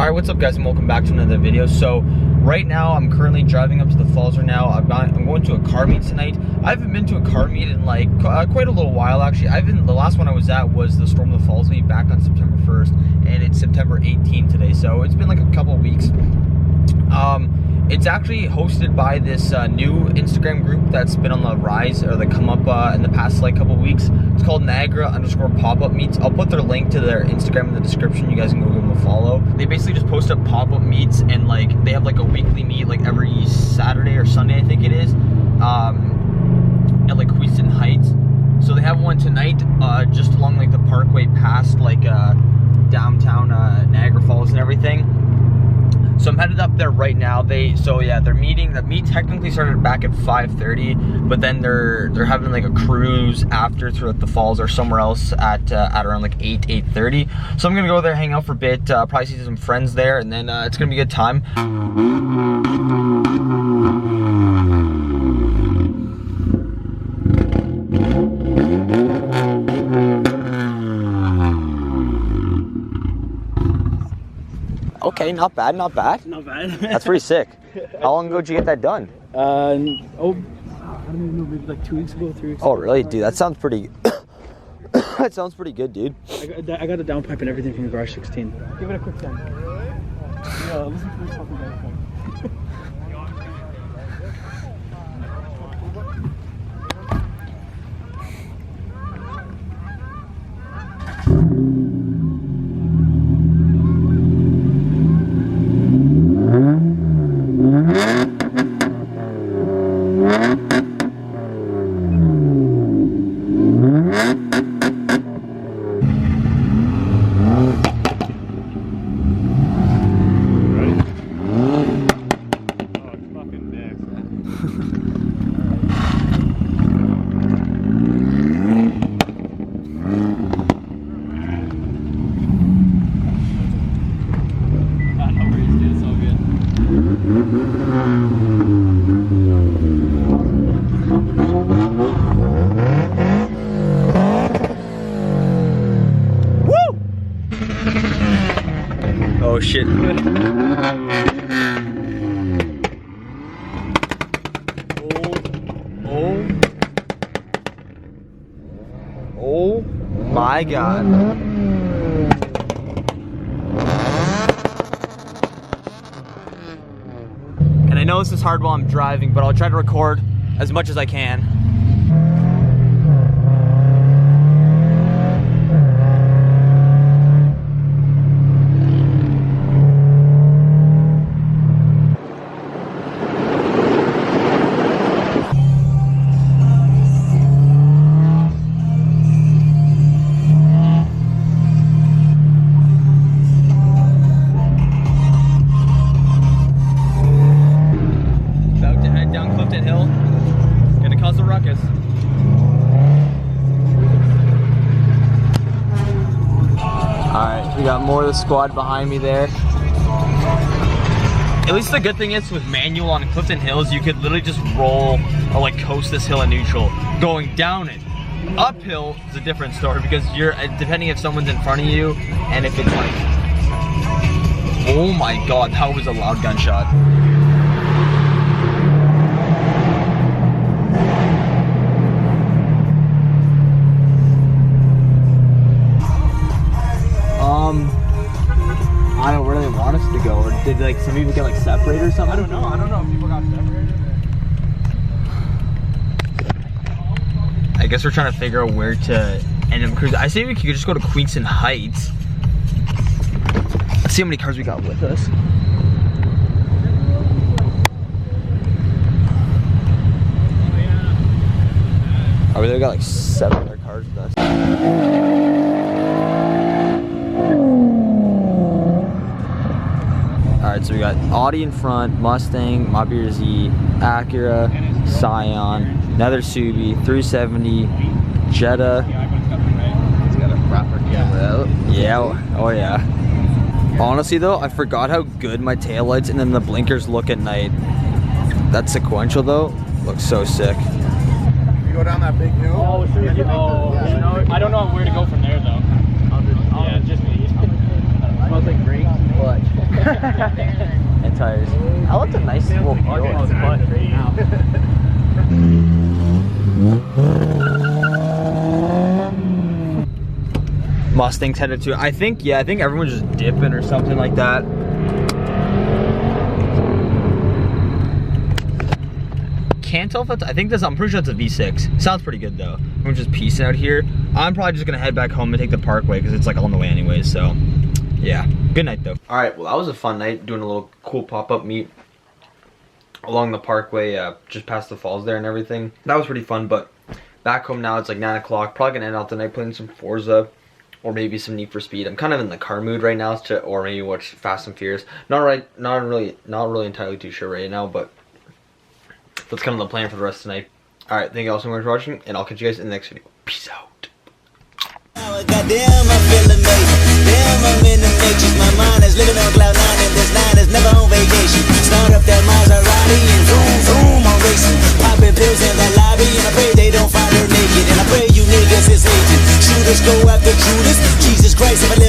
Alright, what's up guys, and welcome back to another video. So right now I'm currently driving up to the falls right now. I'm going to a car meet tonight. I haven't been to a car meet in like quite a little while actually. The last one I was at was the Storm of the Falls meet back on September 1st, and it's September 18th today, so it's been like a couple of weeks. It's actually hosted by this new Instagram group that's been on the rise, or the come up in the past like couple of weeks. It's called Niagara_pop-up meets. I'll put their link to their Instagram in the description. You guys can go give them a follow. They basically just post up pop-up meets, and like they have like a weekly meet like every Saturday or Sunday, I think it is, at like Queenston Heights. So they have one tonight just along like the parkway past like downtown Niagara Falls and everything. So I'm headed up there right now. The meet technically started back at 5:30, but then they're having like a cruise after throughout the falls or somewhere else at around like 8:30. So I'm gonna go there, hang out for a bit, probably see some friends there, and then it's gonna be a good time. Okay, not bad, not bad. Not bad. That's pretty sick. How long ago did you get that done? I don't even know, maybe like 2 weeks ago, 3 weeks ago. Oh, really? Dude, that sounds pretty... that sounds pretty good, dude. I got a downpipe and everything from Garage 16. Give it a quick time. Yeah, listen to this fucking downpipe. Oh shit. Oh my god. And I know this is hard while I'm driving, but I'll try to record as much as I can. Alright, we got more of the squad behind me there. At least the good thing is with manual on Clifton Hills, you could literally just roll or like coast this hill in neutral. Going down it, uphill is a different story because you're depending if someone's in front of you and if it's like, oh my god, that was a loud gunshot. I don't really want us to go, or did like some people get like separated or something? I don't know if people got separated. I guess we're trying to figure out where to end up cruising. I say we could just go to Queenston Heights. Let's see how many cars we got with us. Oh, we got like 7 other cars with us. Alright, so we got Audi in front, Mustang, Mobster Z, Acura, Scion, another Subi, 370, Jetta. It's got a proper camera out. Yeah, oh yeah. Honestly though, I forgot how good my taillights and then the blinkers look at night. That sequential though, looks so sick. You go down that big hill? Oh, sure. I don't know where to go from there though. Yeah, just me. It smells like great clutch. tires. I left a nice little peel on his butt. Mustang's headed to, I think everyone's just dipping or something like that. Can't tell if that's, I'm pretty sure that's a V6. Sounds pretty good though. We're just piecing out here. I'm probably just gonna head back home and take the Parkway because it's like on the way anyways, so yeah. Good night though. All right, well that was a fun night doing a little cool pop-up meet along the Parkway, just past the falls there and everything. That was pretty fun, but back home now, it's like 9 o'clock. Probably gonna end out the night playing some Forza or maybe some Need for Speed. I'm kind of in the car mood right now, or maybe watch Fast and Furious. Not really entirely too sure right now, but that's kind of the plan for the rest of the night. All right, thank you all so much for watching, and I'll catch you guys in the next video. Peace out. Goddamn, I feel amazing. Damn, I'm in the matrix. My mind is living on cloud 9, and this 9 is never on vacation. Start up that Maserati and zoom, zoom, I'm racing. Popping pills in the lobby, and I pray they don't find her naked. And I pray you niggas is agents. Shooters go after Judas. Jesus Christ, if I